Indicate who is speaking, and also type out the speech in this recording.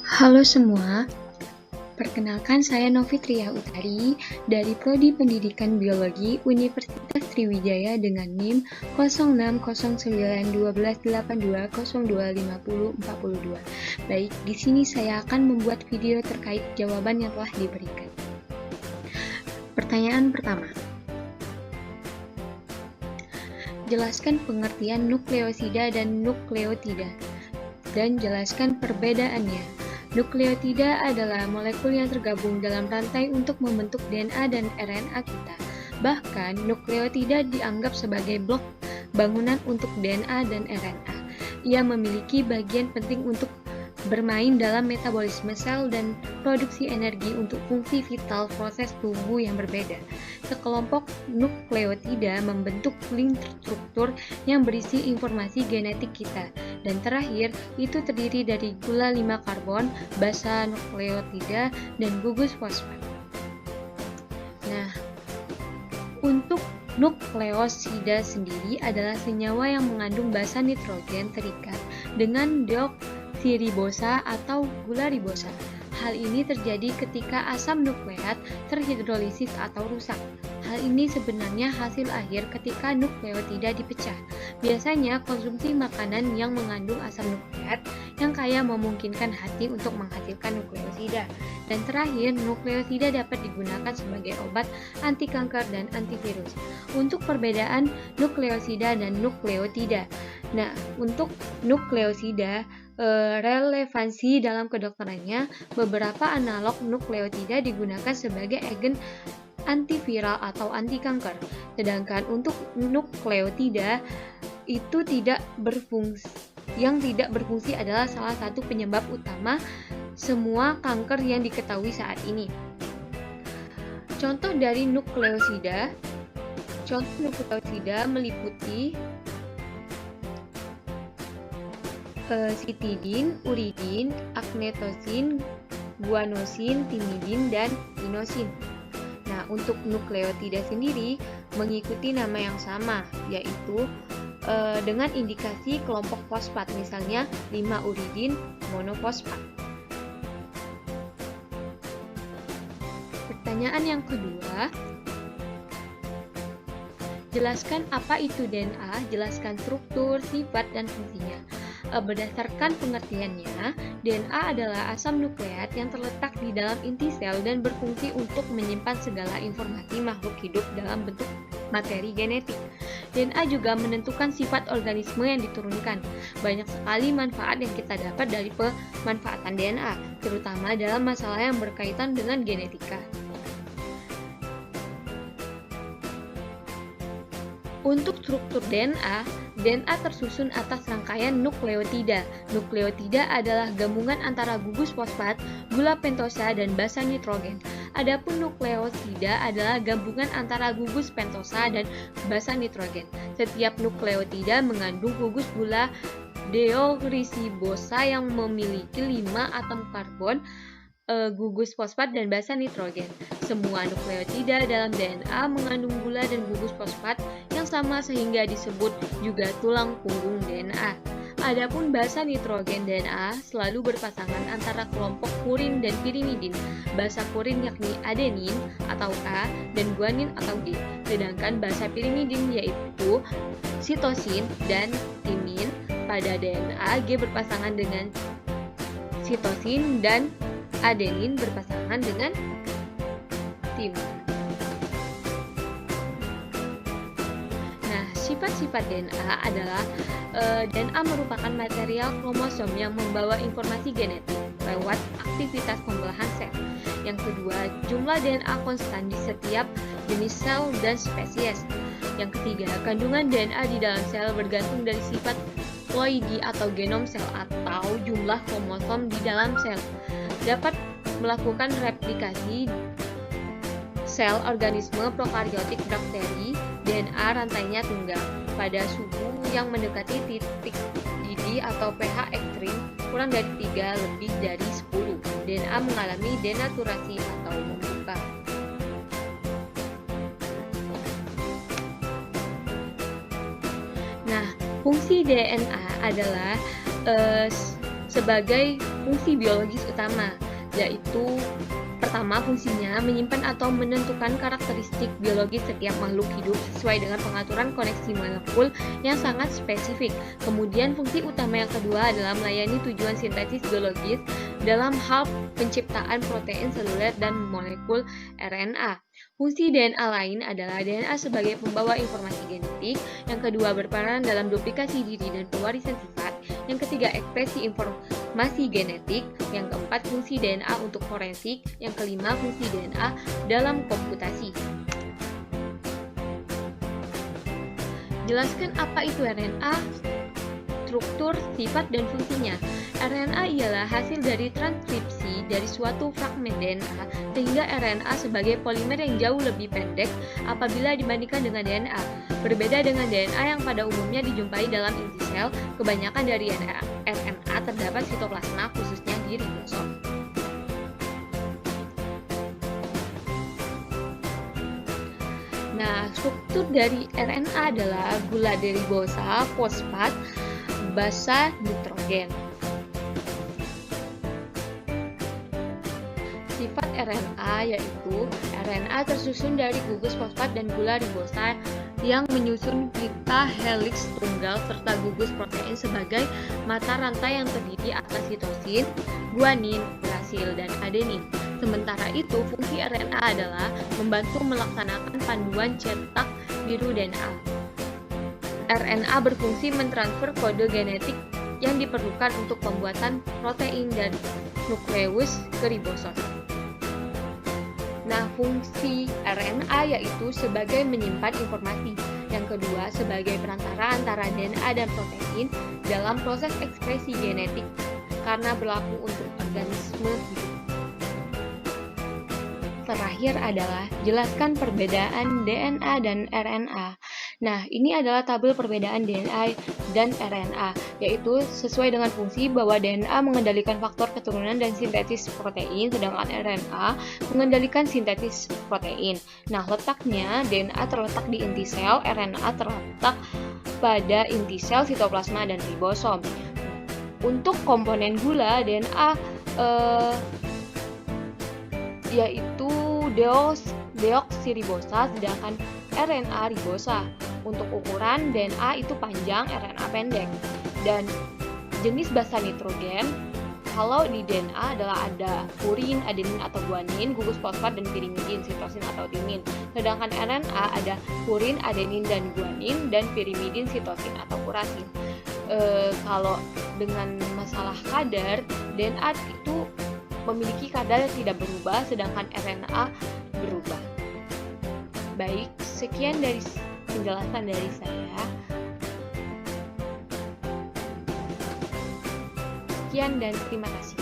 Speaker 1: Halo semua, perkenalkan saya Novitria Utari dari Prodi Pendidikan Biologi Universitas Sriwijaya dengan NIM 06091282025042. Baik, di sini saya akan membuat video terkait jawaban yang telah diberikan. Pertanyaan pertama. Jelaskan pengertian nukleosida dan nukleotida dan jelaskan perbedaannya. Nukleotida adalah molekul yang tergabung dalam rantai untuk membentuk DNA dan RNA kita. Bahkan, nukleotida dianggap sebagai blok bangunan untuk DNA dan RNA. Ia memiliki bagian penting untuk bermain dalam metabolisme sel dan produksi energi untuk fungsi vital proses tubuh yang berbeda. Sekelompok nukleotida membentuk link struktur yang berisi informasi genetik kita. Dan terakhir, itu terdiri dari gula 5 karbon, basa nukleotida, dan gugus fosfat. Nah, untuk nukleosida sendiri adalah senyawa yang mengandung basa nitrogen terikat dengan deoksiribosa atau gula ribosa. Hal ini terjadi ketika asam nukleat terhidrolisis atau rusak. Hal ini sebenarnya hasil akhir ketika nukleotida dipecah. Biasanya konsumsi makanan yang mengandung asam nukleat yang kaya memungkinkan hati untuk menghasilkan nukleosida. Dan terakhir, nukleosida dapat digunakan sebagai obat anti kanker dan antivirus. Untuk perbedaan nukleosida dan nukleotida. Nah, untuk nukleosida, relevansi dalam kedokterannya, beberapa analog nukleotida digunakan sebagai agen antiviral atau anti kanker. Sedangkan untuk nukleotida itu yang tidak berfungsi adalah salah satu penyebab utama semua kanker yang diketahui saat ini. Contoh dari nukleosida meliputi sitidin, uridin, agnetosin, guanosin, timidin, dan inosin. Nah, untuk nukleotida sendiri mengikuti nama yang sama, yaitu dengan indikasi kelompok fosfat, misalnya 5-uridin monofosfat. Pertanyaan yang kedua, jelaskan apa itu DNA, jelaskan struktur, sifat, dan fungsinya. Berdasarkan pengertiannya, DNA adalah asam nukleat yang terletak di dalam inti sel dan berfungsi untuk menyimpan segala informasi makhluk hidup dalam bentuk materi genetik. DNA juga menentukan sifat organisme yang diturunkan. Banyak sekali manfaat yang kita dapat dari pemanfaatan DNA, terutama dalam masalah yang berkaitan dengan genetika. Untuk struktur DNA tersusun atas rangkaian nukleotida. Nukleotida adalah gabungan antara gugus fosfat, gula pentosa, dan basa nitrogen. Adapun nukleosida adalah gabungan antara gugus pentosa dan basa nitrogen. Setiap nukleotida mengandung gugus gula deoksiribosa yang memiliki 5 atom karbon, gugus fosfat, dan basa nitrogen. Semua nukleotida dalam DNA mengandung gula dan gugus fosfat yang sama sehingga disebut juga tulang punggung DNA. Adapun basa nitrogen DNA selalu berpasangan antara kelompok purin dan pirimidin. Basa purin yakni adenin atau A dan guanin atau G. Sedangkan basa pirimidin yaitu sitosin dan timin. Pada DNA, G berpasangan dengan sitosin dan adenin berpasangan dengan timin. Nah, sifat-sifat DNA adalah DNA merupakan material kromosom yang membawa informasi genetik lewat aktivitas pembelahan sel. Yang kedua, jumlah DNA konstan di setiap jenis sel dan spesies. Yang ketiga, kandungan DNA di dalam sel bergantung dari sifat ploidi atau genom sel atau jumlah kromosom di dalam sel. Dapat melakukan replikasi sel organisme prokaryotik bakteri, DNA rantainya tunggal. Pada suhu yang mendekati titik didih atau pH ekstrim kurang dari 3 lebih dari 10, DNA mengalami denaturasi atau membuka. Nah, fungsi DNA adalah sebagai fungsi biologis utama, yaitu pertama, fungsinya menyimpan atau menentukan karakteristik biologis setiap makhluk hidup sesuai dengan pengaturan koneksi molekul yang sangat spesifik. Kemudian, fungsi utama yang kedua adalah melayani tujuan sintesis biologis dalam hal penciptaan protein seluler dan molekul RNA. Fungsi DNA lain adalah DNA sebagai pembawa informasi genetik, yang kedua berperan dalam duplikasi diri dan pewarisan sifat, yang ketiga ekspresi informasi genetik, yang keempat fungsi DNA untuk forensik, yang kelima fungsi DNA dalam komputasi. Jelaskan apa itu RNA, struktur, sifat, dan fungsinya. RNA ialah hasil dari transkripsi dari suatu fragmen DNA, sehingga RNA sebagai polimer yang jauh lebih pendek apabila dibandingkan dengan DNA. Berbeda dengan DNA yang pada umumnya dijumpai dalam inti sel, kebanyakan dari RNA terdapat sitoplasma, khususnya di ribosom. Nah, struktur dari RNA adalah gula deribosa, fosfat, basa, nitrogen. Sifat RNA yaitu RNA tersusun dari gugus fosfat dan gula ribosa yang menyusun pita heliks tunggal serta gugus protein sebagai mata rantai yang terdiri atas sitosin, guanin, urasil, dan adenin. Sementara itu, fungsi RNA adalah membantu melaksanakan panduan cetak biru DNA. RNA berfungsi mentransfer kode genetik yang diperlukan untuk pembuatan protein dan nukleus ke ribosom. Nah, fungsi RNA yaitu sebagai menyimpan informasi. Yang kedua, sebagai perantara antara DNA dan protein dalam proses ekspresi genetik karena berlaku untuk organisme hidup. Terakhir adalah jelaskan perbedaan DNA dan RNA. Nah, ini adalah tabel perbedaan DNA dan RNA, yaitu sesuai dengan fungsi bahwa DNA mengendalikan faktor keturunan dan sintesis protein, sedangkan RNA mengendalikan sintesis protein. Nah, letaknya DNA terletak di inti sel, RNA terletak pada inti sel, sitoplasma, dan ribosom. Untuk komponen gula, DNA yaitu deoksiribosa, sedangkan RNA ribosa. Untuk ukuran, DNA itu panjang, RNA pendek. Dan jenis basa nitrogen, kalau di DNA adalah ada purin, adenin atau guanin, gugus fosfat, dan pirimidin, sitosin atau timin. Sedangkan RNA ada purin, adenin, dan guanin, dan pirimidin, sitosin atau urasil. Kalau dengan masalah kadar, DNA itu memiliki kadar yang tidak berubah, sedangkan RNA berubah. Baik, sekian dari penjelasan dari saya. Sekian dan terima kasih.